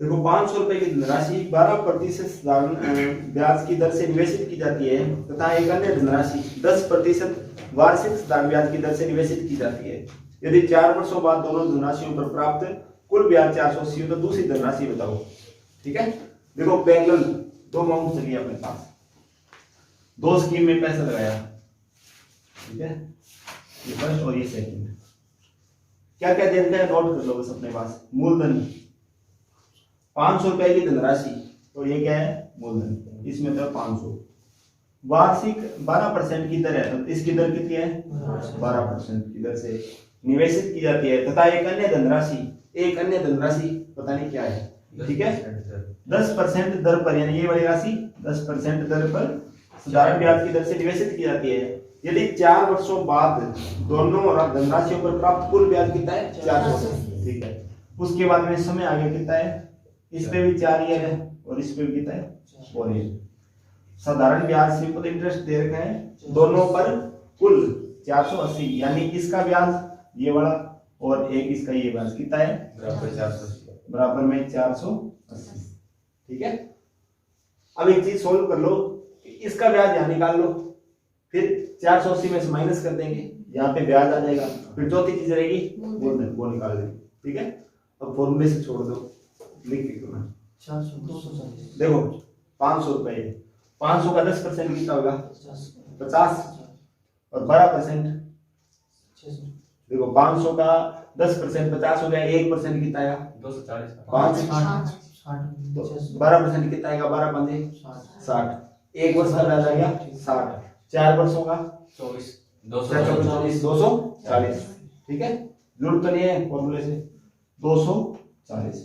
देखो 500 रुपए की धनराशि 12% ब्याज की दर से निवेशित की जाती है तथा एक अन्य धनराशि 10% वार्षिक साधारण ब्याज की दर से निवेशित की जाती है। यदि 4 वर्षों बाद दोनों धनराशियों पर प्राप्त कुल ब्याज 480 हो तो दूसरी धनराशि बताओ। ठीक है, देखो पैरेलल दो अमाउंट चलिए अपने पास, दो स्कीम में पैसा लगाया। ठीक है, ये फर्स्ट और ये सेकंड। क्या क्या देता है नोट कर लो बस अपने पास। मूलधन 500 रुपए की धनराशि, तो ये क्या है मूलधन, इसमें तो 500। वार्षिक 12% की दर है, तो इसकी दर कितनी है 12% की दर से निवेशित की जाती है तथा एक अन्य धनराशि पता नहीं क्या है। ठीक है, 10% दर पर, यानी ये वाली राशि 10% दर पर साधारण ब्याज की दर से निवेशित की जाती है। यदि 4 वर्षों बाद दोनों धनराशियों पर प्राप्त कुल ब्याज कितना है 480। ठीक है, उसके बाद में समय आगे कितना है, इस पे भी 4 ईयर है और इस पे भी कितना है 4 ईयर। साधारण ब्याज सिंपल इंटरेस्ट दे रखा है दोनों पर कुल 480, यानी इसका ब्याज ये वाला और एक इसका ये ब्याज कितना है बराबर में 480। ठीक है, अब एक चीज सोल्व कर लो, इसका ब्याज यहाँ निकाल लो, फिर 480 में से माइनस कर देंगे, यहाँ पे ब्याज आ जाएगा, फिर चौथी चीज रहेगी मूलधन, वो निकाल देंगे। ठीक है, अब फॉर्मूले से छोड़ दो, लिख दो ना। देखो 500 रुपए, 500 का 10% कितना होगा 50 और 12%। देखो 500 का 10% 50 हो गया, 1% कितना आएगा 240, 12% कितना आएगा 12 पंजे 60। एक वर्ष का ब्याज आ गया 60, 4 वर्षों का 24 240। ठीक है, जरूरत तो नहीं है फॉर्मूले से, 240।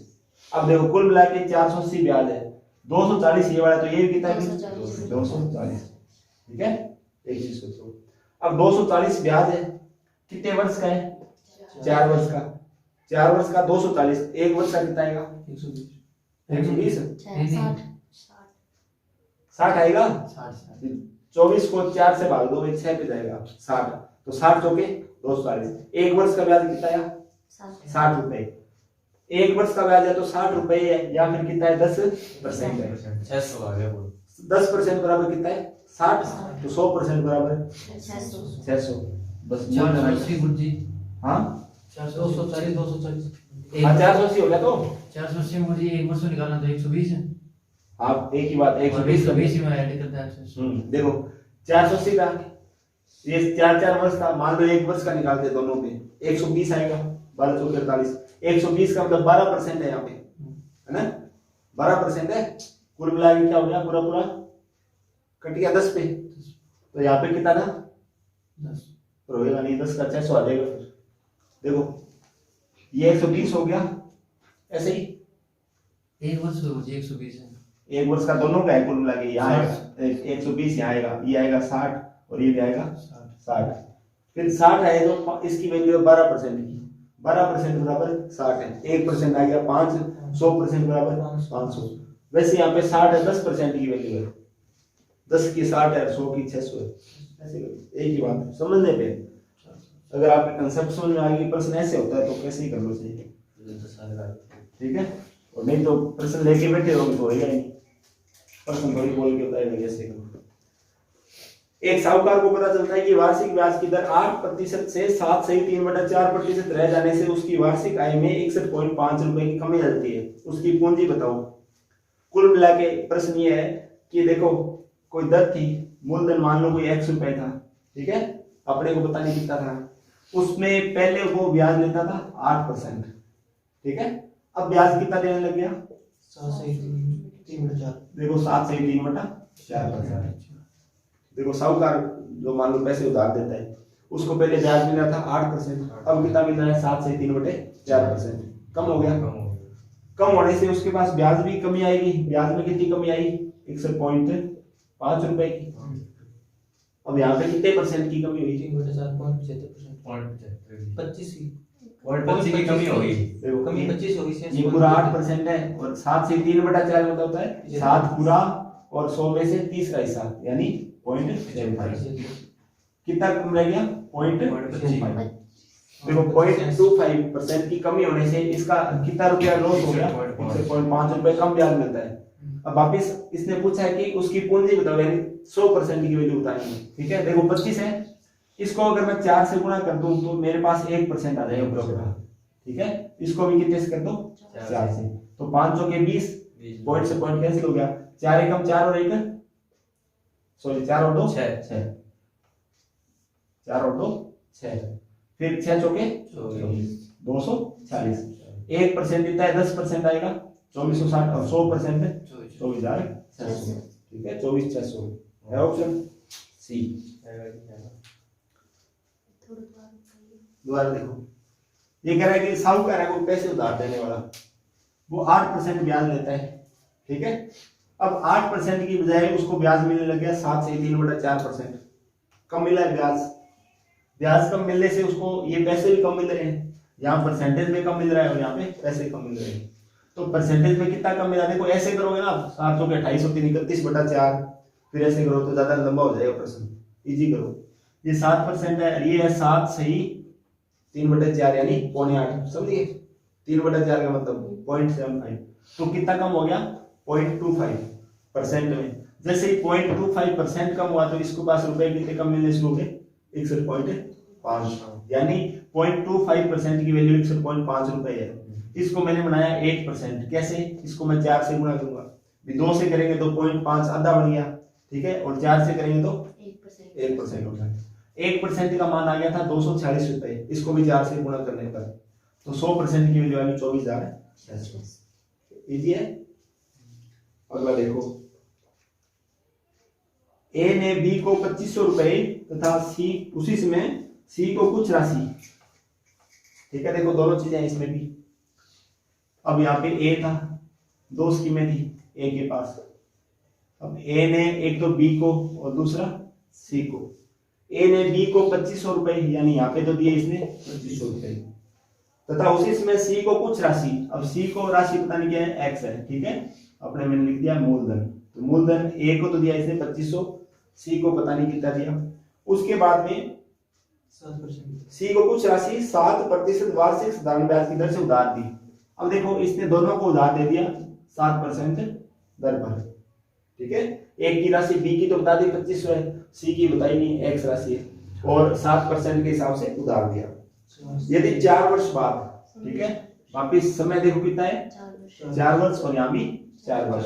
अब देखो कुल मिला के 480 ब्याज है, 240 ये वाला, तो ये कितना है 240। ठीक है, एक चीज सोचो, अब 240 ब्याज है, कितने वर्ष का है 4 वर्ष का, 4 वर्ष का 240, एक वर्ष का कितना आएगा 120 60 आएगा। 24 को 4 से भाग दो, 6 पे जाएगा 60, तो 60 चौके 240। एक वर्ष का ब्याज कितना आया 60 रुपए, एक वर्ष का ब्याज है तो 60 रुपए है, या फिर कितना है 10% है 600 आ गया। 10% बराबर कितना है 60, तो 100% बराबर 600। बस 480 गुरुजी, हाँ 440 480 हो गया, तो 480 गुरुजी एक वर्ष निकालना तो 120 है। आप एक ही बात 120 में ऐड करते हैं। देखो 480 का ये 4 वर्ष का, मान लो एक वर्ष का निकालते दोनों पे 120 आएगा, 12 चौके 48, 120 का मतलब 12% है यहाँ पे, है ना 12% है। कुल मिला के क्या हो गया पूरा पूरा कट गया 10 पे, तो यहाँ पे कितना था 10 होगा नहीं, 10 का 600 आ जाएगा। फिर देखो ये 120 हो गया, ऐसे ही एक वर्ष हो 120 है, एक वर्ष का दोनों का है कुल मिला के, यहाँ आएगा 120, यहाँ आएगा, ये आएगा 60 और ये भी आएगा 60। फिर 60 है तो इसकी वैल्यू है 12% की, 12% बराबर 60 है, 1% आ गया 5, 100% बराबर 500। वैसे यहाँ पे 60 है, 10% की वैल्यू है, 10 की 60 है, 100 की 600 है, ऐसे एक ही बात है समझने पे। अगर आपके कंसेप्ट समझ में आ गई, प्रश्न ऐसे होता है तो कैसे ही कर लो चाहिए। ठीक है, और नहीं तो प्रश्न लेके बैठे हो तो होगा नहीं, प्रश्न थोड़ी बोल के बताएगा कैसे करो। एक साहूकार को पता चलता है कि वार्षिक ब्याज की दर 8% से 7.3/4% रह जाने से उसकी वार्षिक आय में 61.5 रुपए की कमी आती है, उसकी पूंजी बताओ। कुल मिला के प्रश्न ये है कि देखो कोई दर थी, मूलधन मान लो कोई x रुपए था, ठीक है, अपने को पता नहीं कितना था, उसमें पहले वो ब्याज लेता था 8%, ठीक है, अब ब्याज कितना देने लग गया 7.3/4। देखो 7.3/4%। देखो साहूकार जो मान लो पैसे उधार देता है, उसको पहले ब्याज मिला था 8%, अब कितना मिल रहा है 7.3/4%, कम हो गया। कम होने से उसके पास ब्याज भी कमी आएगी, ब्याज में कितनी कमी आई 61.5 रुपए की। अब यहाँ पे कितने परसेंट की कमी हुई 25 की कमी होगी, देखो कमी 25 होगी, ये पूरा 8% है और 7.3/4 मतलब होता है 7 पूरा और 100 में से 30 का हिस्सा, यानी 0.75। कितना कम रह गया 0.25। देखो 0.25% की कमी होने से इसका कितना रुपया लॉस हो गया, 1.5 रुपए कम ब्याज मिलता है। अब वापिस इसने पूछा है कि उसकी पूंजी बताओ, यानी 100% की वैल्यू बतानी है। ठीक है, देखो 25 है, इसको अगर मैं 4 से गुणा कर दूं तो मेरे पास 1% आ जाएगा बराबर। ठीक है, इसको भी कितने से कर दो, 4 से, तो 5 के 20, पॉइंट से पॉइंट कैंसिल हो गया, 4 एकम 4 और 1 सॉरी 4 और 2 6, 4 और 2 6, फिर 6 चौके 240, 1% कितना है 10% आएगा 2460 और 100% है 24600। ठीक है, 24600 है ऑप्शन सी। दोबारा देखो, ये कह रहा है कि साहूकार है वो पैसे उधार देने वाला, वो 8% ब्याज लेता है। ठीक है, अब 8% की बजाय उसको ब्याज मिलने लग गया 7 से 3/4%, कम मिला है ब्याज। ब्याज कम मिलने से उसको ये पैसे भी कम मिल रहे हैं, यहाँ परसेंटेज में कम मिल रहा है और यहाँ पे पैसे कम मिल रहे हैं। तो परसेंटेज में कितना कम मिला, देखो ऐसे करोगे ना आप 7 चौके 28 31/4, फिर ऐसे करो तो ज्यादा लंबा हो जाएगा प्रश्न, इजी करो। ये 7% है, ये है 7 सही 3/4 यानी 7.8, समझिए 3/4 का मतलब 0.75, तो कितना कम हो गया 0.25% में। जैसे ही 0.25% कम हुआ तो इसको पास रुपए कितने कम मिलने शुरू हो गए 61.5, यानी 0.25% की वैल्यू 61.5 रुपए है। इसको मैंने बनाया 8%, कैसे, इसको मैं 4 से गुणा करूंगा, 2 से करेंगे तो 0.5 आधा बन गया। ठीक है, और 4 से करेंगे तो 1% होता है। 1% का मान आ गया था 246 रुपए, इसको भी 4 से गुणा करने पर तो 100% की वैल्यू आ गई 24,600। इजी है। अगला देखो, ए ने बी को 2500 रुपए तथा सी उसी समय सी को कुछ राशि। ठीक है, देखो दोनों चीजें हैं इसमें भी। अब यहाँ पे ए था, 2 स्कीमें थी ए के पास। अब ए ने एक तो बी को और दूसरा सी को। ए ने बी को 2500 रुपए, यानी यहाँ पे तो दिए इसने 2500 रुपए, तथा उसी समय सी को कुछ राशि। अब सी को राशि पता नहीं क्या है, एक्स है। ठीक है, अपने मैंने लिख दिया मूलधन, तो मूलधन ए को तो दिया इसने 2500, सी को पता नहीं कितना दिया। उसके बाद में 7% सी को कुछ राशि 7% वार्षिक साधारण ब्याज की दर से उधार दी। अब देखो इसने दोनों को उधार दे दिया 7% दर पर। ठीक है, एक की राशि बी की तो बता दी 2500 है, सी की बताई नहीं, एक्स राशि है, और 7% के हिसाब से उधार दिया। यदि 4 वर्ष बाद, ठीक है, वापिस समय देखो कितना है 4 वर्ष, और यहाँ भी 4 वर्ष।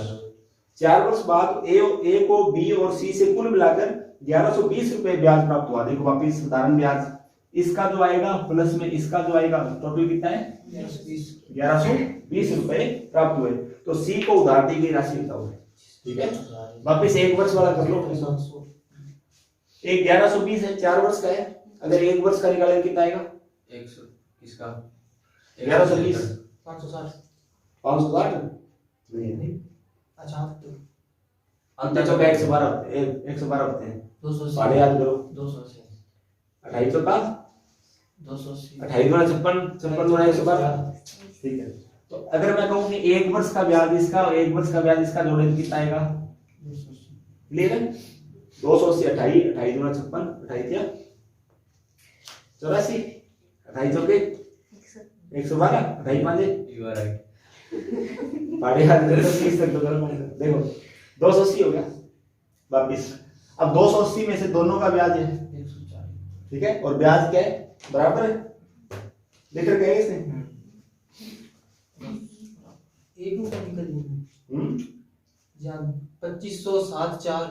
4 वर्ष बाद ए को बी और सी से कुल मिलाकर 1120 रुपए ब्याज प्राप्त हुआ। देखो वापिस साधारण ब्याज, इसका जो आएगा प्लस में इसका जो आएगा, टोटल कितना है 1120 रुपए प्राप्त हुए। तो सी को उधार दी गई राशि बताओ। ठीक है, वापिस 1 वर्ष वाला कर लो। एक 1120 है, 4 वर्ष का है, अगर 1 वर्ष का निकालेंगे कितना आएगा 100 किसका 1120 560 नहीं, अच्छा अंत चौका 112 होते हैं, 280 साढ़े याद करो 280 28 चौका 280 28 गुना 56 112। ठीक है, तो अगर मैं कहूं कि 1 वर्ष का ब्याज इसका और 1 वर्ष का ब्याज इसका जोड़े तो कितना आएगा 280 28 गुना 56 28 या 84 28 चौके 112 28 पांचे यू आर राइट पाड़े हाथ में तो 30 तक तो करो। देखो 280 हो गया वापिस। अब 280 में से दोनों का ब्याज है 140। ठीक है, और ब्याज क्या है बराबर है, लिख रखे हैं इसने। एक रुपया निकल जान 2574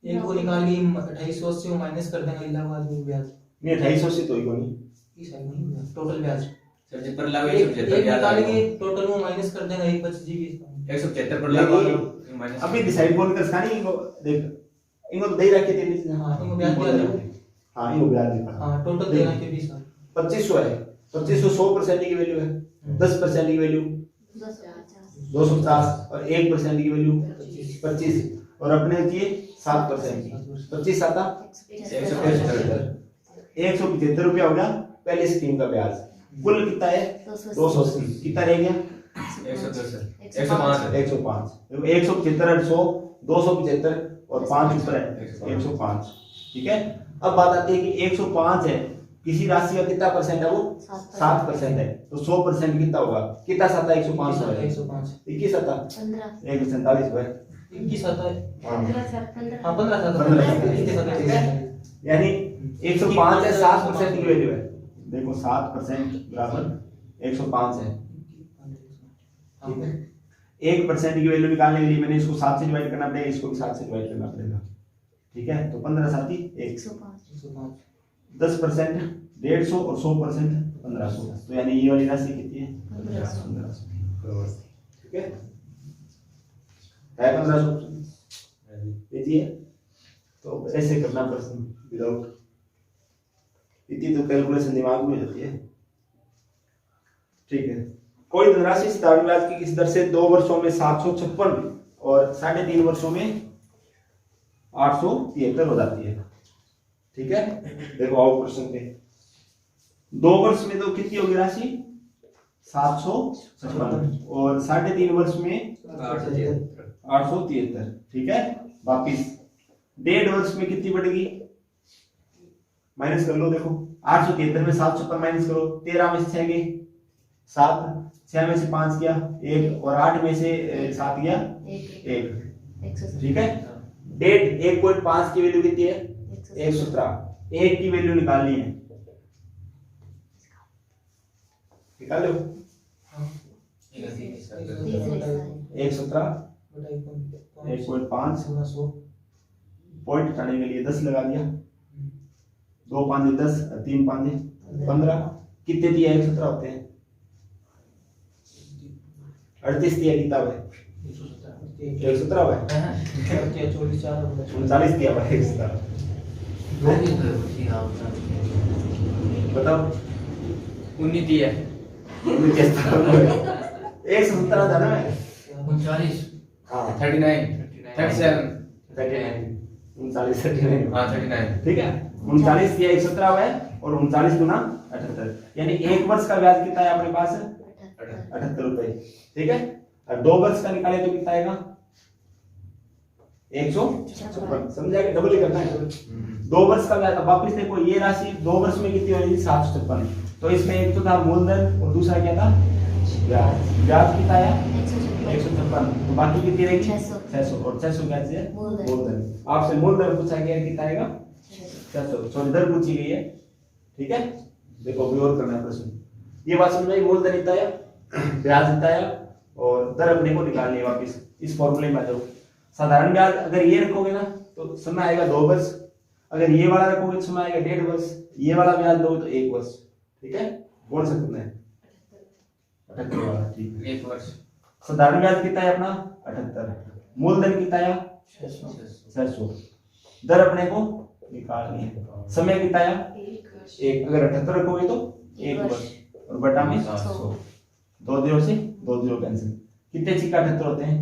एक को निकाल के 2880 को माइनस कर देंगे इलाहाबाद में ब्याज नहीं 2880 तो ही कोनी इस साइड में टोटल ब्याज सर पर लागू एक 175 ब्याज निकाल के टोटल में माइनस कर देंगे 1 बच जीबी 175 पर लागू माइनस अभी डिसाइड कौन कर सकानी इनको देख, इनको तो दे रखे थे। हां इनको ब्याज दिया जाए। हां इनको ब्याज दिया। हां टोटल देना के 20 2500 है, 2500 100% की वैल्यू है, 10% की वैल्यू 250 और 1% की वैल्यू 25 और अपने होती है 7% की 25 आता 175 रुपया हो गया पहले स्कीम का ब्याज। कुल कितना है 280, कितना रह गया 105 105। देखो 175 100 275 और 5 ऊपर है 105। ठीक है, अब बात आती है कि 105 है किसी राशि का कितना परसेंट है वो 7% है, तो 100% कितना होगा, कितना सत्ता 105 है, 105 21 सत्ता 147 हुआ है। 21 आता है। हाँ। हाँ 15 यानी 105 है, 7% की वैल्यू है। देखो 7% बराबर 105 है, ठीक है। 1% की वैल्यू निकालने के लिए मैंने इसको 7 से डिवाइड करना पड़ेगा, इसको भी 7 से डिवाइड करना पड़ेगा, ठीक है। तो 15 साथी 105, 10% 150 और 100% 1500, तो यानी ये वाली राशि कितनी है 1500, ठीक है 1500 लीजिए। तो ऐसे करना प्रश्न विदाउट, इतनी तो कैलकुलेशन दिमाग में होती है, ठीक है। कोई धनराशि साधारण ब्याज की किस दर से 2 वर्षों में 756 और 3.5 वर्षों में 873 हो जाती है, ठीक है। देखो आओ प्रश्न पे, 2 वर्ष में तो कितनी होगी राशि 756 और 3.5 वर्ष में 873, ठीक है। वापिस 1.5 वर्ष में कितनी बढ़ेगी, माइनस कर लो, देखो 873 में 756 माइनस करो, 13 में से 6 गए 7, 6 में से 5 गया 1 और 8 में से 7 गया 1, ठीक है। 1.5 की वैल्यू कितनी है 117, 1 की वैल्यू निकालनी है, निकाल लो 117 1.5 पॉइंट हटाने के लिए 10 लगा दिया, 2 5 10 3 5 15, कितने दिए 117 होते हैं 38 दिया, कितना है 117 हुआ है 39 दिया हुआ है 117, बताओ 19 दिया 117 था ना 39 हाँ 39 37 39 हाँ 39 ठीक है। 39 दिया 117 हुआ है और 39 गुना 78, यानी 1 वर्ष का ब्याज कितना है अपने पास 78 रुपए, ठीक है। और 2 वर्ष का निकाले तो कितना आएगा 156, समझा कि डबल ही करना है। 2 वर्ष का ब्याज, अब वापस देखो ये राशि 2 वर्ष में कितनी होगी 756, तो इसमें एक तो था मूलधन और दूसरा क्या था ब्याज, ब्याज कितना आया 156, तो बाकी कितनी रहेगी 600 और 600 क्या है मूलधन। आपसे मूलधन पूछा गया कितना आएगा 600, सॉरी दर पूछी गई है, ठीक है। देखो अभी और करना है प्रश्न, ये बात समझ में आई, मूलधन इतना आया ब्याज इतना आया और दर अपने को निकालनी है वापस इस फॉर्मूले में आ जाओ। साधारण ब्याज अगर ये रखोगे ना तो समय आएगा 2 वर्ष, अगर ये वाला रखोगे तो समय आएगा 1.5 वर्ष, ये वाला ब्याज दोगे तो 1 वर्ष, ठीक है। कौन सा करना है 78 वाला, ठीक है। 1 वर्ष साधारण ब्याज कितना है अपना 78, मूलधन कितना आया 600, दर अपने को निकालनी है, समय कितना आया 1, अगर 78 रखोगे तो 1 वर्ष और बटा में 100, 2 0 से 2 0 कैंसिल, कितने छिक्का 78 होते हैं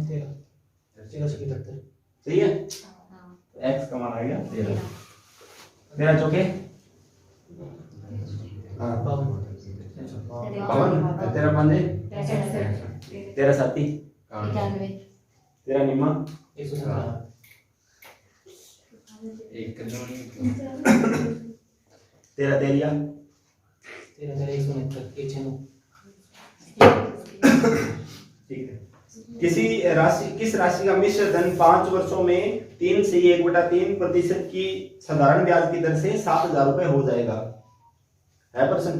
13 से 73, सही है। एक्स का मान आ गया 13, 13 चौके हाँ 52, 13 पांजे 13 साथी 13 निम्मा 117, 13 तेलिया 169, ठीक है। किस राशि का मिश्र धन 5 वर्षों में 3 से 1/3% की साधारण ब्याज की दर से 7,000 रुपए हो जाएगा, है प्रश्न।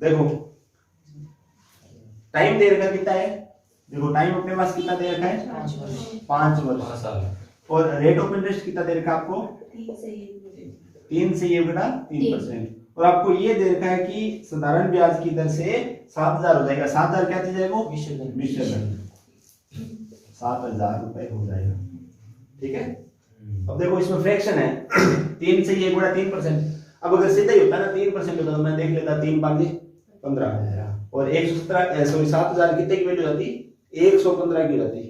देखो टाइम दे रखा कितना है, देखो टाइम अपने पास कितना दे रखा है 5 वर्ष और रेट ऑफ इंटरेस्ट कितना दे रखा है आपको 3 से 1/3%, और आपको ये दे रखा है कि साधारण ब्याज की दर से 7,000 हो जाएगा। 7,000 क्या चीज है वो मिश्र धन, 7,000 रुपए हो जाएगा, ठीक है। अब देखो इसमें फ्रैक्शन है 3 से 1/3%, अब अगर सीधा ही होता ना 3% होता तो मैं देख लेता 3 5 15 और 117 सॉरी 7,000 कितने की वैल्यू जाती 115 की जाती,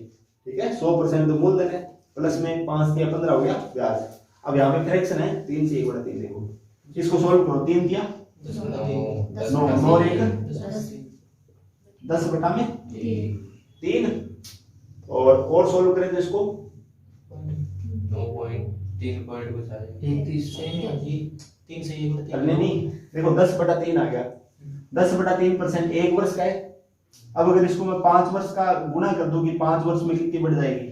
ठीक है। 100% तो मूलधन है, प्लस में 5 या 15 हो गया ब्याज। अब यहाँ पे फ्रैक्शन है 3 से 1/3, देखो इसको सॉल्व करो, 3 दिया 9 और 1 10 बटा में 3 और सॉल्व करें तो इसको 3 पॉइंट कुछ आ जाएगा। 31 से नहीं जी 3 से 1 बटा करने नहीं, देखो 10/3 आ गया। 10/3% 1 वर्ष का है। अब अगर इसको मैं 5 वर्ष का गुणा कर दूं कि 5 वर्ष में कितनी बढ़ जाएगी,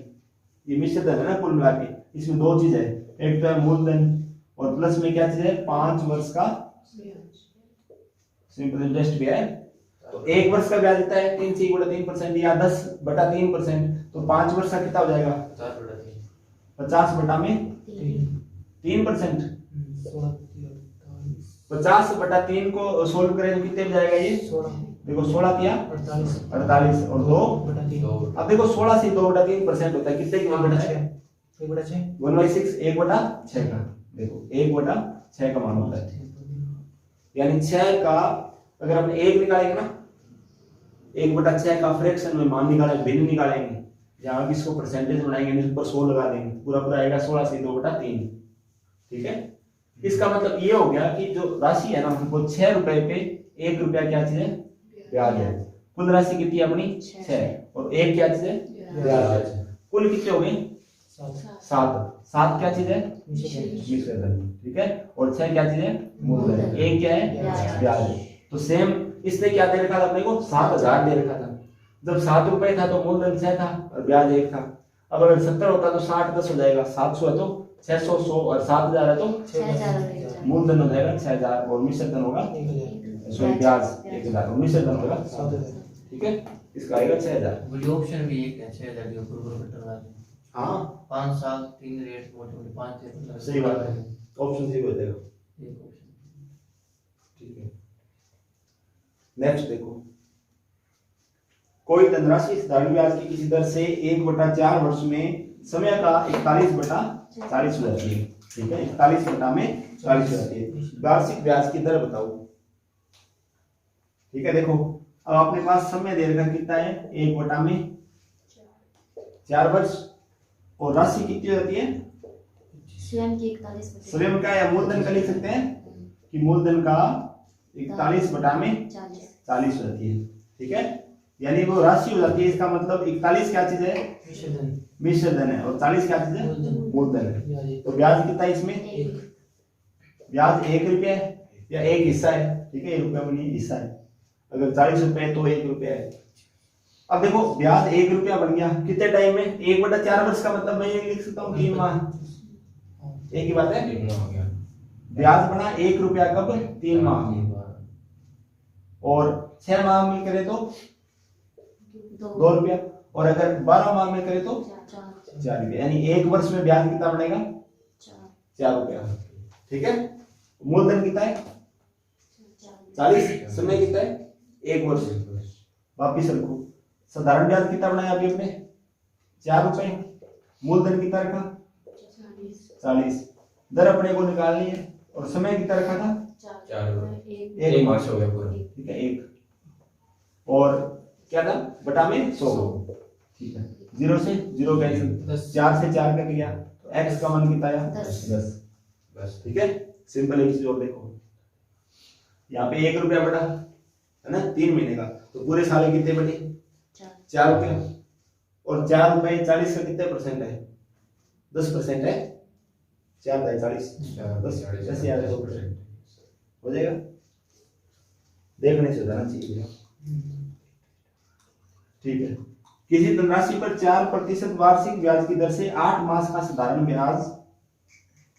ये मिश्रित है ना कुल मिला के। इसमें दो चीज है, एक तो है मूलधन और प्लस में क्या चीज है 5 वर्ष का सिंपल इंटरेस्ट भी है। तो 1 वर्ष का ब्याज देता है 3 से 1/3% या 10/3%, तो 5 वर्ष का कितना हो जाएगा 50 में 3%। 50/3 को सोल्व करें तो कितने में जाएगा ये, 16 देखो 16 किया 48 और 2। अब देखो 16 से 2/3% होता है, कितने की 1/6 1/6 1/6 का, देखो 1/6 का मान होता है। यानी 6 का अगर हम 1 निकालेंगे ना, 1/6 का फ्रैक्शन में मान निकालेंगे, भिन्न निकालेंगे, जहां भी इसको परसेंटेज बनाएंगे ऊपर 100 लगा देंगे, पूरा पूरा आएगा 16 से 2/3। ठीक है, इसका मतलब ये हो गया कि जो राशि है ना वो 6 रुपए पे 1 रुपया क्या चीज है, ब्याज है। कुल राशि कितनी है अपनी 6 और 1 क्या चीज है, ब्याज है। कुल कितने हो गए 7 क्या चीज है, मिश्रधन। ठीक है, और 6 क्या चीज है, मूलधन। 1 क्या है, ब्याज है। तो सेम इसने क्या दे रखा था अपने को 7000 दे रखा था। जब 7 रुपए था तो मूलधन 6 था और ब्याज 1 था। अब अगर 70 होता तो 60 10 हो जाएगा, 700 है तो 600 100 और 7000 है तो मूलधन हो जाएगा 6000 और मिश्रधन होगा, सॉरी ब्याज 1000 और मिश्रधन होगा 7000। ठीक है, इसका आएगा 6000। वो ऑप्शन भी एक है 6000 के ऊपर कट रहा है। हाँ 5 7 3 रेट मोटे 5 सही बात है, ऑप्शन सही हो जाएगा। एक ऑप्शन। ठीक है, नेक्स्ट देखो, कोई धनराशि साधारण ब्याज की किसी दर से 1/4 वर्ष में समय का 41/40 हो जाती है। ठीक है, 41/40 हो जाती है। वार्षिक ब्याज की दर बताओ। ठीक है, देखो अब अपने पास समय दे रखा कितना है 1/4 वर्ष और राशि कितनी हो जाती है, स्वयं का या मूलधन का लिख सकते हैं कि मूलधन का 41/40 हो जाती है। ठीक है, यानी वो राशि हो जाती है, इसका मतलब 41 क्या चीज है, मिश्रधन है, और 40 क्या चीज है, मूलधन है। तो ब्याज कितना है इसमें, ब्याज 1 रुपया है या 1 हिस्सा है। ठीक है, 1 रुपया में नहीं हिस्सा है, अगर 40 रुपए तो 1 रुपया है। अब देखो ब्याज 1 रुपया बन गया कितने टाइम में, 1/4 वर्ष का मतलब मैं ये लिख सकता हूँ 3 माह, एक ही बात है। ब्याज बना 1 रुपया कब, 3 माह में, और 6 माह में करे तो 2 रुपया, और अगर 12 माह में करे तो 4 रुपया। यानी 1 वर्ष में ब्याज कितना बनेगा 4 रुपया। ठीक है, मूलधन कितना है 40, समय कितना है 1 वर्ष। वापिस रखो, साधारण ब्याज कितना बनाया अभी अपने 4 रुपए, मूलधन कितना रखा 40, दर अपने को निकालनी है, और समय कितना रखा था 1 मास हो गया पूरा। ठीक है, 1 और क्या था बटा में 100। ठीक है, 0 से 0 कैंसिल, 4 से 4 कट गया, तो x का मान कितना आया 10 बस। ठीक है, सिंपल एक चीज और देखो, यहाँ पे 1 रुपया बढ़ा है ना 3 महीने का, तो पूरे साल में कितने बढ़े 4 रुपया, और 4 रुपए 40 का कितने परसेंट है 10% है, 4 × 40 10,000 हो जाएगा। देखने से जाना चाहिए। ठीक है, किसी धनराशि पर 4% वार्षिक ब्याज की दर से 8 मास का साधारण ब्याज,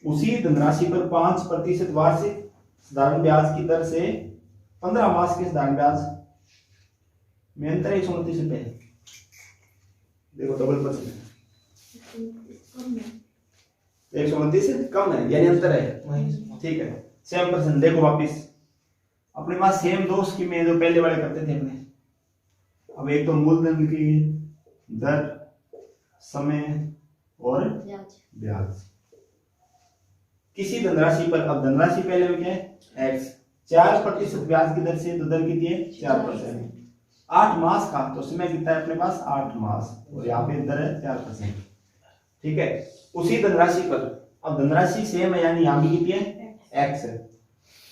उसी धनराशि पर 5% वार्षिक साधारण ब्याज की दर से 15 मास के साधारण ब्याज में अंतर 129 रुपए है। देखो डबल परसेंट 129 कम है, यानी अंतर है। ठीक है, सेम परसेंट। देखो वापिस अपने पास सेम 2 स्कीमें जो पहले वाले करते थे हमने। अब एक तो मूलधन की दर, समय और ब्याज किसी धनराशि पर। अब धनराशि पहले में क्या है x, 4% ब्याज की दर से, तो दर कितनी है 4%। 8 मास का, तो समय कितना है अपने पास 8 मास, और यहाँ पे दर है 4%। ठीक है, उसी धनराशि पर, अब धनराशि सेम है यानी यहाँ भी कितनी है x है,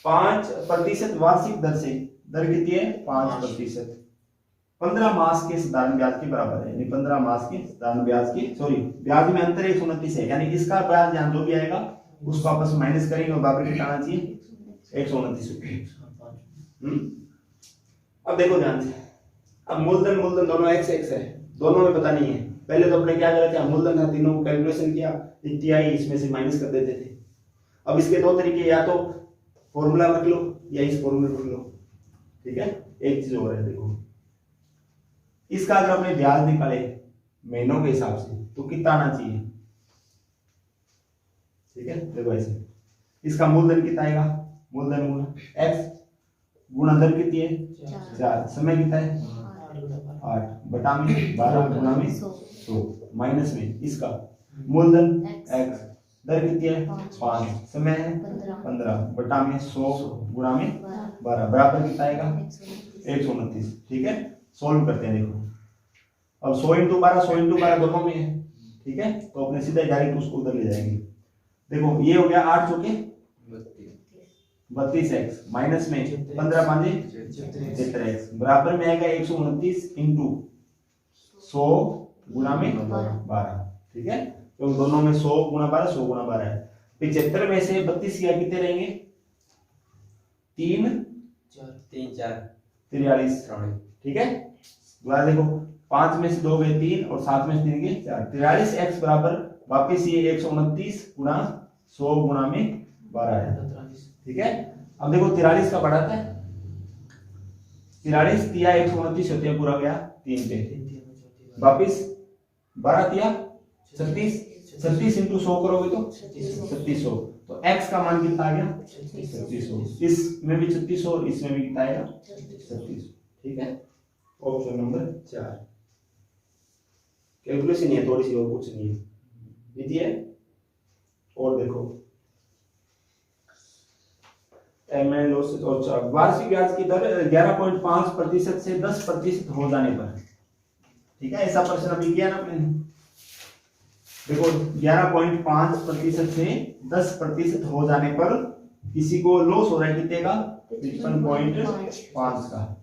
5% वार्षिक दर से, दर कितनी है 5%। 15 मास के साधारण ब्याज के बराबर है, यानी 15 मास के साधारण ब्याज के, सॉरी ब्याज में अंतर 129 है, यानी इसका ब्याज यहाँ जो भी आएगा उसको आपस में माइनस करेंगे और बराबर कितना चाहिए 129 रुपये। अब देखो ध्यान से, अब मूलधन दोनों x x है, दोनों में पता नहीं है। पहले तो अपने क्या कर रहे थे, मूलधन था, तीनों को कैलकुलेशन किया, इतनी आई इसमें से माइनस कर देते थे। अब इसके दो तरीके, या तो फॉर्मूला रख लो या इस फॉर्मूले रख लो, ठीक है। एक चीज और है, देखो इसका अगर अपने ब्याज निकाले महीनों के हिसाब से तो कितना आना चाहिए, ठीक है। देखो ऐसे, इसका मूलधन कितना आएगा, मूलधन गुना x गुना दर कितनी है 4, समय कितना है 8 बटा में 12 गुना में 100 माइनस में इसका मूलधन x दर कितनी है 5, समय है 15 बटा में 100 गुना में 12 बराबर कितना आएगा 129, ठीक है। सोल्व करते हैं, देखो अब 100 × 12 दोनों में है, ठीक है, तो अपने सीधा डायरेक्ट उसको उधर ले जाएंगे। देखो ये हो गया 8 चौके 32x माइनस में 15 पांचे 73x बराबर में आएगा 129 × 100 गुना में 12, ठीक है। तो दोनों में 100 गुना 12 100 गुना 12 है। 75 में से 32 क्या कितने रहेंगे 3 4 43, ठीक है। दोबारा देखो 5 में से 2 गए 3 और 7 में से 3 गए 4, 43x बराबर वापस ये 129 गुना 100 गुना में 12 है, ठीक है। अब देखो 43 का बढ़ाता है, 43 तिया 129 होते हैं, पूरा गया 3 पे, वापिस 12 तिया 36 × 100 करोगे तो 3600, तो x का मान कितना आ गया 3600, इसमें भी 3600 और इसमें भी कितना आएगा 3600, ठीक है। ऑप्शन नंबर 4 कैलकुलेशन है, थोड़ी सी और कुछ नहीं है, लीजिए। और देखो वार्षिक ब्याज की दर 11.5% से 10% हो जाने पर, ठीक है। ऐसा प्रश्न अभी किया ना आपने, देखो 11.5% से 10% हो जाने पर किसी को लॉस हो रहा है कितने का 55.5 का,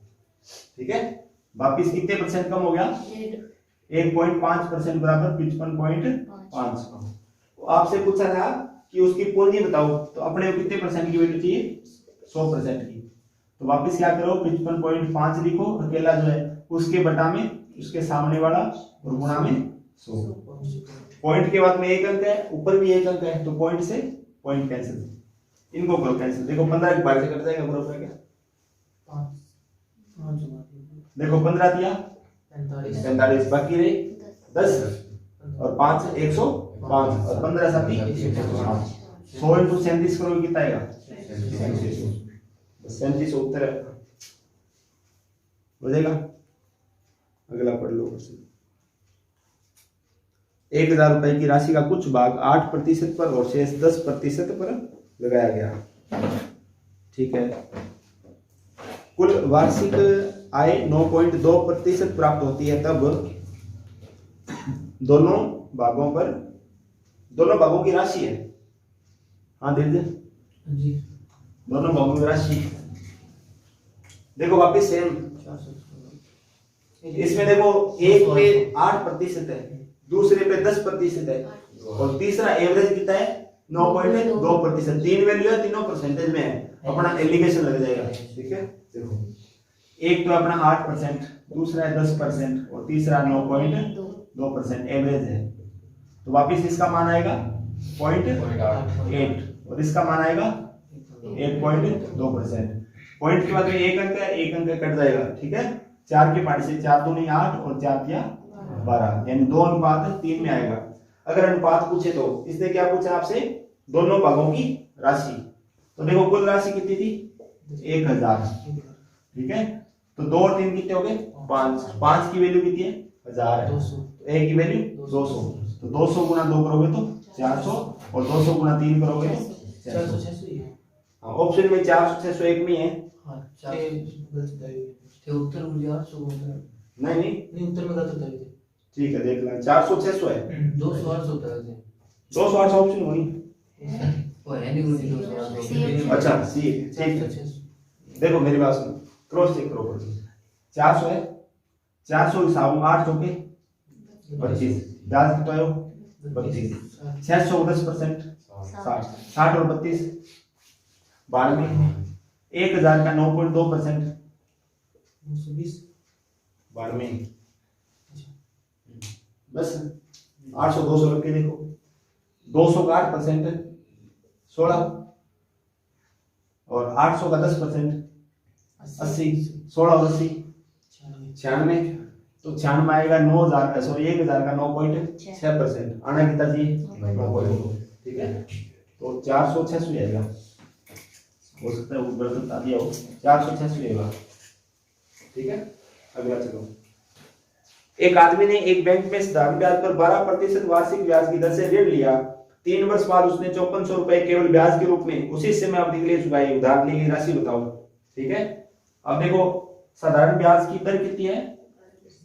ठीक है। वापिस कितने परसेंट कम हो गया 1.5% बराबर 55.5 का। तो आपसे पूछा था कि उसकी पूंजी बताओ, तो अपने को कितने परसेंट की वैल्यू चाहिए 100% की, तो वापस क्या करो 55.5 लिखो अकेला जो है, उसके बटा में उसके सामने वाला और गुणा में 100। पॉइंट के बाद में एक अंक है, ऊपर भी एक अंक है, तो पॉइंट से पॉइंट कैंसिल, इनको करो कैंसिल। देखो 15 के भाग से कट जाएगा बराबर क्या 5, देखो 15 दिया 45 बाकी रहे 10 और 5 105 और 15 साथी 100 × 37 करोगे कितना आएगा 37 उत्तर हो जाएगा। अगला पढ़ लो, 1000 रुपए की राशि का कुछ भाग 8% पर और शेष 10% पर लगाया गया, ठीक है। कुल वार्षिक आय 9.2% प्राप्त होती है, तब दोनों भागों की राशि है, हाँ दीजिए जी, दोनों भागों की राशि। देखो वापिस सेम, इसमें देखो एक पे 8% है, दूसरे पे 10% है और तीसरा एवरेज कितना है 9.2%। 3 वैल्यू है, तीनों परसेंटेज में है, अपना एलिगेशन लग जाएगा, ठीक है। देखो एक तो अपना 8%, दूसरा है 10% और तीसरा 9.2% एवरेज है, तो वापिस इसका मान आएगा 0.8 और इसका मान आएगा 1.2%। पॉइंट के बाद में एक अंक है, एक अंक कट जाएगा, ठीक है। 4 के पार्ट से 4 दूनी 8 और 4 दिया 12, यानी 2:3 में आएगा। अगर अनुपात पूछे तो इसने क्या पूछा आपसे दोनों भागों की राशि, तो देखो कुल राशि कितनी थी 1000, ठीक है। तो 2 और 3 कितने हो गए 5 की वैल्यू कितनी है 1000 है, तो ए की वैल्यू 200, तो 200 गुना 2 करोगे तो 400 और 200 गुना 3 करोगे तो 400 ऑप्शन में 400 600 एक में है, उत्तर मुझे 800 नहीं नहीं उत्तर में गलत होता है, ठीक है देख लें 400 600 है 200 800 होता है 208 ऑप्शन वही, वो है नहीं मुझे 200 अच्छा सी ठीक है। देखो मेरी बात सुनो, क्रॉस चेक करो 400 है 400 हिसाब 8 चौके 25, ब्याज कितना आयो 32, 600 को 10% 60, 60 और 32 92, 1000 का 9.2% 920 92, बस 800 200 रख के देखो, 200 का 8% 16 और 800 का 10% 80, 16 और 80 96, तो 96 आएगा 9000 सॉरी 1000 का 9.6%, आना कितना चाहिए 9.2, ठीक है। तो 400 600 आएगा, हो सकता है ऊपर बता दिया हो, 400 600 आएगा, ठीक है। अगला चलो, एक आदमी ने एक बैंक में साधारण ब्याज पर 12% वार्षिक ब्याज की दर से ऋण लिया। 3 वर्ष बाद उसने 5400 रुपए केवल ब्याज के रूप में उसी समय अवधि के लिए चुकाई। उधार ली गई राशि बताओ, ठीक है। अब देखो साधारण ब्याज की दर कितनी है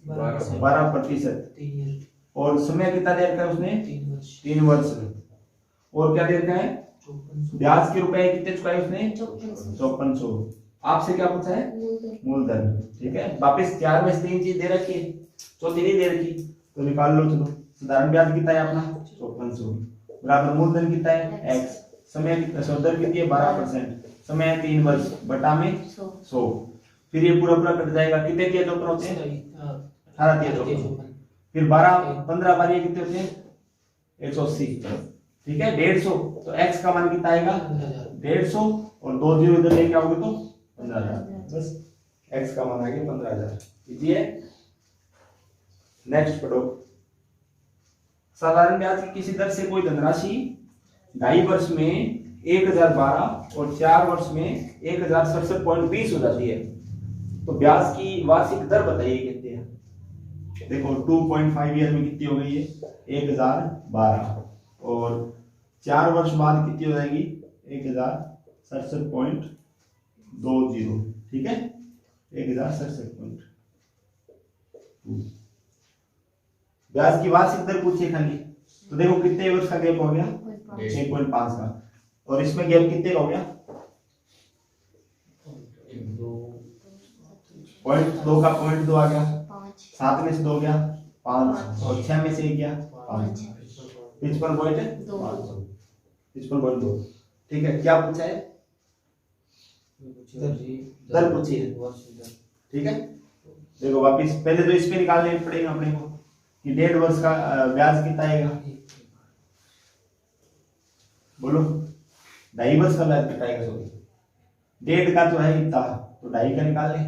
12%, और समय कितना दे रखा है उसने 3 वर्ष, और क्या दे रखा है ब्याज के रुपए कितने चुकाए उसने 5400। आपसे क्या पूछा है मूलधन, ठीक है। वापिस 4 में से 3 चीज दे रखी है, चौथी नहीं दे रखी, तो निकाल लो। चलो साधारण ब्याज कितना है अपना 5400 बराबर मूलधन कितना है x, समय कितना दर कितनी है 12%, समय है 3 वर्ष बटा में 100, फिर ये पूरा पूरा कट जाएगा। कितने दिए चौपन होते हैं 18 दिए चौपन, फिर 12 15 बार ये कितने होते हैं 180, ठीक है। 150, तो x का मान कितना आएगा 150 और 2 जीरो इधर लेके आओगे तो 15000, बस x का मान आ गया 15000। कीजिए नेक्स्ट पढ़ो, साधारण ब्याज की किसी दर से कोई धनराशि 2.5 वर्ष में 1012 और 4 वर्ष में 1067.20 हो जाती है, तो ब्याज की वार्षिक दर बताइए कितनी है। देखो 2.5 ईयर में कितनी हो गई है 1012, और 4 वर्ष बाद कितनी हो जाएगी 1067.20, ठीक है 1067.2। ब्याज की वार्षिक दर पूछिए खाली, तो देखो कितने वर्ष का गैप हो गया 6.5 का, और इसमें गैप कितने का हो गया 0.2 का 0.2 आ गया, 7 में से 2 गया 5, और 6 में से 1 गया 5, 55.2, ठीक है। क्या पूछा है दर पूछिए, ठीक है। देखो वापिस पहले तो इसमें निकालने पड़ेगा अपने को कि 1.5 वर्ष का ब्याज कितना आएगा, बोलो 2.5 वर्ष का ब्याज कितना आएगा, सॉरी 1.5 का तो है इतना, तो 2.5 का निकाल ले,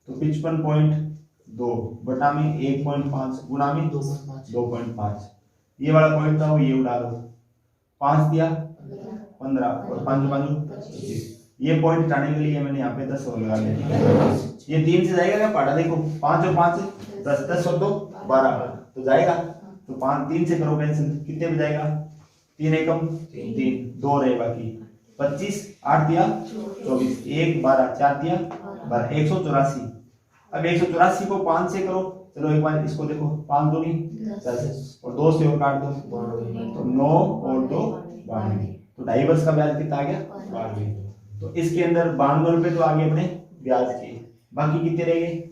तो 55.2 बटा में 1.5 गुना में 2.5, ये वाला पॉइंट था वो ये उड़ा दो, 5 दिया 15 और 5 25, ये पॉइंट हटाने के लिए मैंने यहाँ पे 10 और लगा दिया। ये 3 से जाएगा क्या पाटा, देखो 5 और 5 10, 10 और 2 12, तो जाएगा, तो 5 3 से करो कैंसिल, कितने में जाएगा 3 एकम 3, 2 रहे बाकी 25, 8 दिया 24, 1 12 4 दिया 12, 184। अब 184 को 5 से करो, चलो एक बार इसको देखो 5 दूनी 10 और 2 से और काट दो, तो 9 और 2 92, तो 2.5 वर्ष का ब्याज कितना आ गया 92। तो इसके अंदर 92 रुपए तो आ गए अपने ब्याज के, बाकी कितने रह गए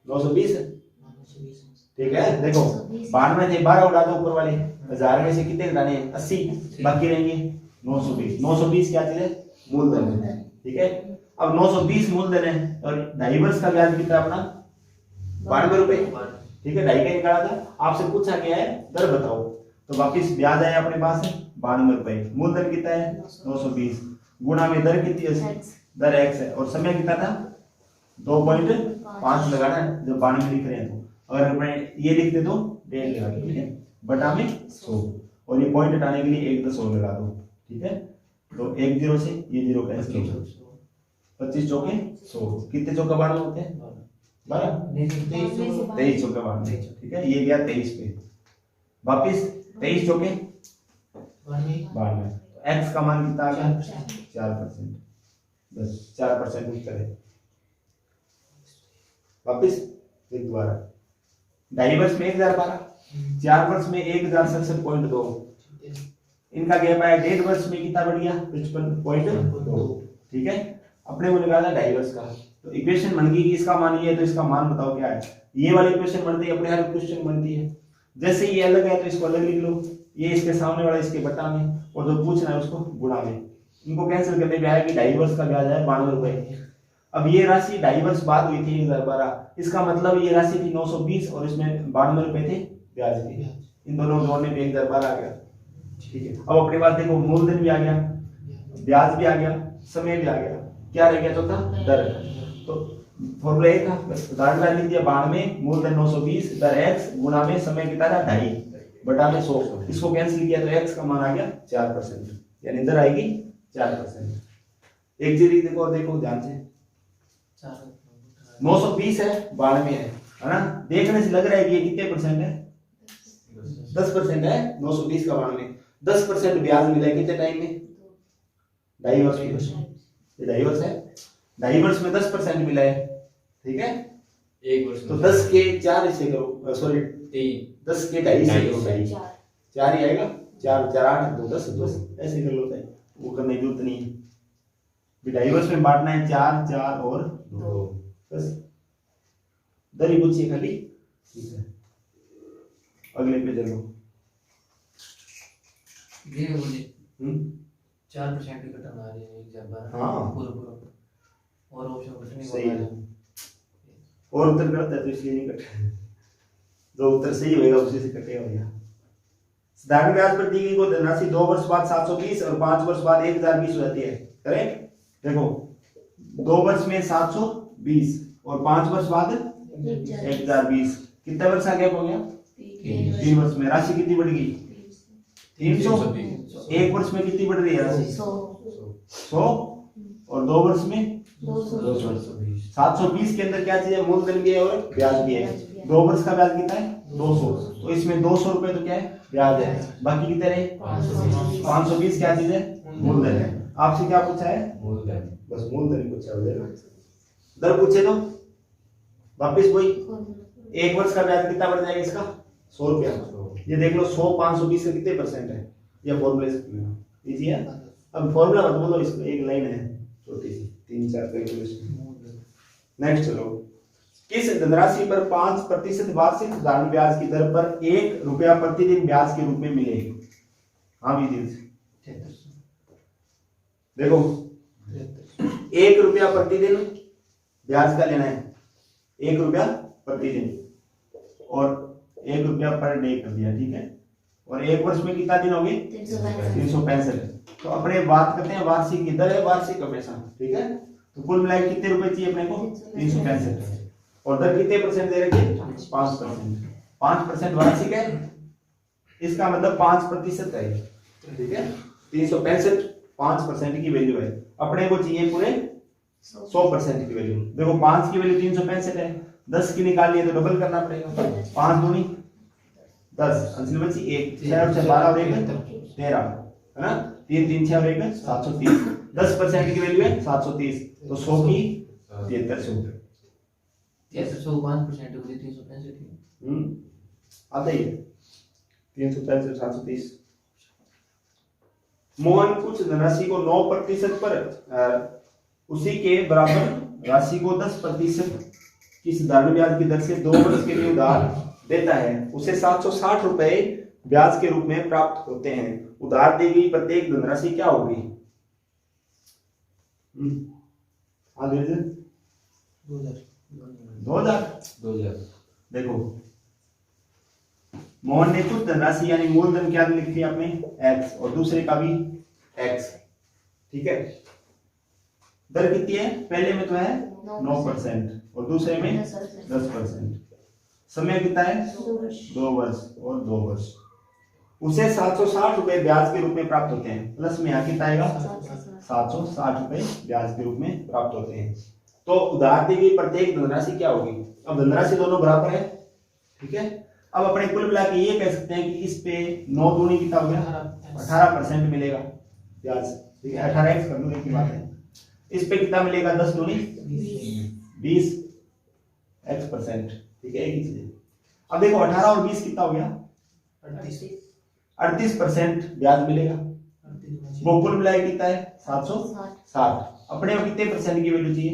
920, ठीक है। देखो 92 थे 12 उड़ा दो ऊपर वाले, 1000 में से कितने घटाने 80, बाकी रहेंगे 920। 920 क्या चीज है मूलधन है, ठीक है। अब 920 मूलधन है और 2.5 वर्ष का ब्याज कितना अपना 92 रुपए, ठीक है। 2.5 का निकाला था, आपसे पूछा गया है दर बताओ, तो वापिस ब्याज आया अपने पास है 92 रुपए, मूलधन कितना है 920, गुणा में दर कितनी है दर x है, और समय कितना था 2.5 लगाना है, जब 92 लिख रहे हैं तो अगर मैं ये लिख दे तो 1.5 लगा दो, ठीक है, बटा में 100, और ये पॉइंट हटाने के लिए 1 10 और लगा दो, ठीक है। तो 1 0 से ये 0 कैंसिल हो जाए, 25 चौके 100, कितने चौका 12 होते हैं 12, 23 चौका 12, ठीक है। ये गया 23 पे, वापिस 23 चौके 12, x का मान कितना आ गया 4%, बस 4% उत्तर है। वापिस एक दोबारा 2.5 वर्ष में 1012, 4 वर्ष में 1067.2, इनका गैप आया 1.5 वर्ष में कितना बढ़ गया 55.2। ठीक है, अपने को निकाला 2.5 वर्ष का। तो इक्वेशन बन गई कि इसका मान ये है, तो इसका मान बताओ क्या है। ये वाली इक्वेशन बनती है, अपने हर क्वेश्चन बनती है। जैसे ये अलग है तो इसको अलग लिख लो, ये इसके सामने वाला इसके बटा में, और जो पूछना है उसको गुणा में। इनको कैंसिल करने पे आया कि 2.5 वर्ष का ब्याज है 92 रुपए। अब ये राशि 2.5 वर्ष बाद हुई थी 1012, इसका मतलब ये राशि थी 920 और इसमें 92 रुपए थे ब्याज के। इन दोनों जोड़ने पे 1012 आ गया। ठीक है, अब अपने पास देखो मूलधन भी आ गया, ब्याज भी आ गया, समय भी आ गया, क्या रह गया चौथा दर। तो फॉर्मूला एक था, उदाहरण में लिख दिया 92, मूलधन 920, दर x गुणा में समय कितना था 2.5 बटा में 100। इसको कैंसिल किया तो x का मान आ गया 4%, यानी दर आएगी 4%। एक चीज देखो और देखो ध्यान से, 920 है 92 है ना, देखने से लग रहा है कि ये कितने परसेंट है 10% है। 920 का 92, 10% ब्याज मिला है कितने टाइम में 2.5 वर्ष में। ये 2.5 वर्ष है, 2.5 वर्ष में 10% मिला है। ठीक है, 1 वर्ष तो 10 के 4 से करो, सॉरी 10 के 2.5 से करो, 4 ही आएगा, 4 4 8 2 10 बस ऐसे कर लो, वो करने की जरूरत नहीं है। 2.5 वर्ष में बांटना है 4 4 और 2 बस, दरी पूछिए खाली। ठीक है, अगले पे चलो। ये मुझे 4% की कटन आ रही है एग्जाम पर। हाँ पूरा और ऑप्शन कुछ नहीं सही है, और उत्तर गलत है तो इसलिए नहीं कटे, जो उत्तर सही होगा उसी से कटेगा भैया। साधारण ब्याज पर दी गई को धनराशि 2 वर्ष बाद 720 और 5 वर्ष बाद 1020 हो जाती है। करेक्ट, देखो 2 वर्ष में 720 और 5 वर्ष बाद 1020, कितना वर्ष का गैप हो गया 3 वर्ष में। राशि कितनी बढ़ गई 300। 1 वर्ष में कितनी बढ़ रही है राशि 100 और 2 वर्ष में 220। 720 के अंदर क्या चीज है, मूलधन भी है और ब्याज भी है। 2 वर्ष का ब्याज कितना है 200, तो इसमें 200 रुपए तो क्या है ब्याज है, बाकी कितने रहे 520 क्या चीज है मूलधन है। आपसे क्या पूछा है मूलधन, बस मूलधन ही पूछा हो जाएगा। दर पूछे तो वापिस वही, 1 वर्ष का ब्याज कितना बढ़ जाएगा इसका 100 रुपया। ये देख लो 100 520 का कितने परसेंट है, ये फॉर्मूला इजी है। अब फॉर्मूला मत बोलो, इसमें एक लाइन है छोटी सी 3-4 कैलकुलेशन। नेक्स्ट चलो, किस धनराशि पर 5% वार्षिक साधारण ब्याज की दर पर 1 रुपया प्रतिदिन ब्याज के रूप में मिलेगी। हाँ भी दिल से देखो 1 रुपया प्रतिदिन ब्याज का लेना है, 1 रुपया प्रतिदिन और 1 रुपया पर डे कर दिया। ठीक है, और 1 वर्ष में कितना दिन हो गए 365। तो अपने बात करते हैं वार्षिक की दर है, वार्षिक हमेशा। ठीक है, तो कुल मिलाकर कितने रुपए चाहिए अपने को 365 और दर कितने परसेंट दे रखी है 5%। 5% वार्षिक है, इसका मतलब 5% है। ठीक है, 365 5% की वैल्यू है, अपने को चाहिए पूरे 100% की वैल्यू। देखो 5 की वैल्यू 365 है, 10 की निकालनी है तो डबल करना पड़ेगा। 5 दूनी 10, अंश बची 1, 6 से 12 और 1 13 है ना, 3 3 6 और 1 730। 10% की वैल्यू है 730, तो 100 की 7300। 5% होगी 365। आता ही 365 730। मोहन कुछ धनराशि को 9% पर उसी के बराबर राशि को 10% की साधारण ब्याज की दर से 2 वर्ष के लिए उधार देता है, उसे 760 रुपए ब्याज के रूप में प्राप्त होते हैं। उधार दी गई प्रत्येक धनराशि क्या होगी 2000। देखो मोहन ने कुछ धनराशि यानी मूलधन क्या लिख दिया आपने x और दूसरे का भी x। ठीक है, दर कितनी है, पहले में तो है 9% और दूसरे में 10%। समय कितना है 2 वर्ष और 2 वर्ष। उसे 760 रुपए ब्याज के रूप में प्राप्त होते हैं। प्लस में यहाँ कितना आएगा 760 रुपए ब्याज के रूप में प्राप्त होते हैं। तो उधार दी गई प्रत्येक धनराशि क्या होगी, अब धनराशि दोनों बराबर है। ठीक है, अब अपने कुल मिला के ये कह सकते हैं कि इस पे 9 दूनी कितना हो गया 18% मिलेगा ब्याज। ठीक है, 18x कर लो, एक ही बात है। इस पे कितना मिलेगा 10 दूनी 20x%। ठीक है, एक ही चीज। अब देखो 18 और 20 कितना हो गया 38% ब्याज मिलेगा। वो कुल मिलाए कितना है 760। अपने को कितने परसेंट की वैल्यू चाहिए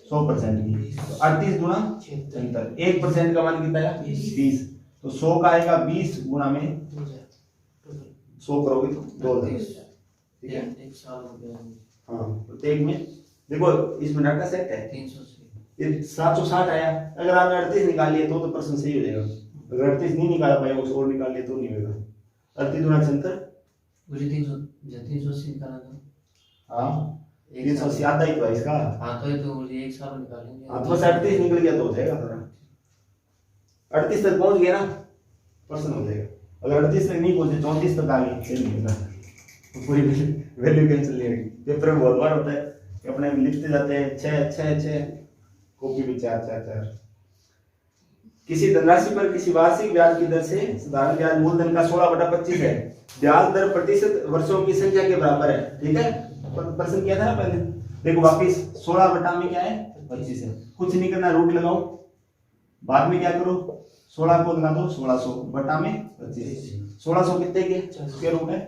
100% की। तो 38 गुना 76, 1% का मान कितना है 20। तो 100 का आएगा 20 गुना में 100 करोगे तो 2000। ठीक है, एक साल हो गया। हाँ प्रत्येक में देखो इसमें डाटा सेट है 380। ये 760 आया। अगर आपने 38 निकाल लिया तो प्रश्न सही हो जाएगा। अगर 38 नहीं निकाल पाए उस और निकाल लिया तो नहीं होगा। 38 गुना 76, मुझे 380 निकालना था। हाँ 380 आधा ही तो है इसका। हाँ तो ये तो मुझे एक साल निकालेंगे। हाँ तो बस 38 निकल गया तो हो जाएगा सारा। 38 तक पहुंच गया ना प्रश्न हो जाएगा। अगर 38 तक नहीं पहुंचे 34 तक आ गए फिर नहीं होगा, तो पूरी वैल्यू कैंसिल नहीं होगी। पेपर में बहुत बार होता है कि अपने लिखते जाते हैं 6 6 6, कॉपी भी 4 4 4। किसी धनराशि पर किसी वार्षिक ब्याज की दर से साधारण ब्याज मूलधन का 16/25 है। ब्याज दर प्रतिशत वर्षों की संख्या के बराबर है। ठीक है, प्रश्न किया था ना पहले। देखो वापिस 16 बटा में क्या है 25 है। कुछ नहीं करना, रूट लगाओ। बाद में क्या करो 16 को लगा दो 1600 बटा में 25। 1600 कितने के स्क्वायर रूट है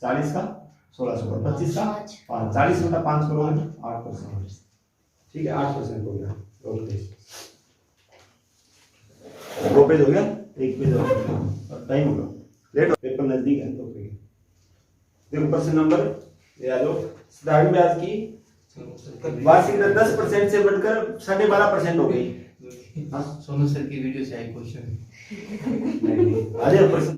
40 का 1600 और 25 का 5। 40 बटा 5 करोगे 8%। ठीक है 8% हो गया। ओके, 2 पेज हो गया, 1 पेज और टाइम होगा लेट, पेपर नजदीक है तो देखो प्रश्न नंबर ये आ जाओ। साधारण ब्याज की वार्षिक दर 10% से बढ़कर 12.5% हो गई। सोनू सर की वीडियो से आई क्वेश्चन। आ जाओ प्रश्न।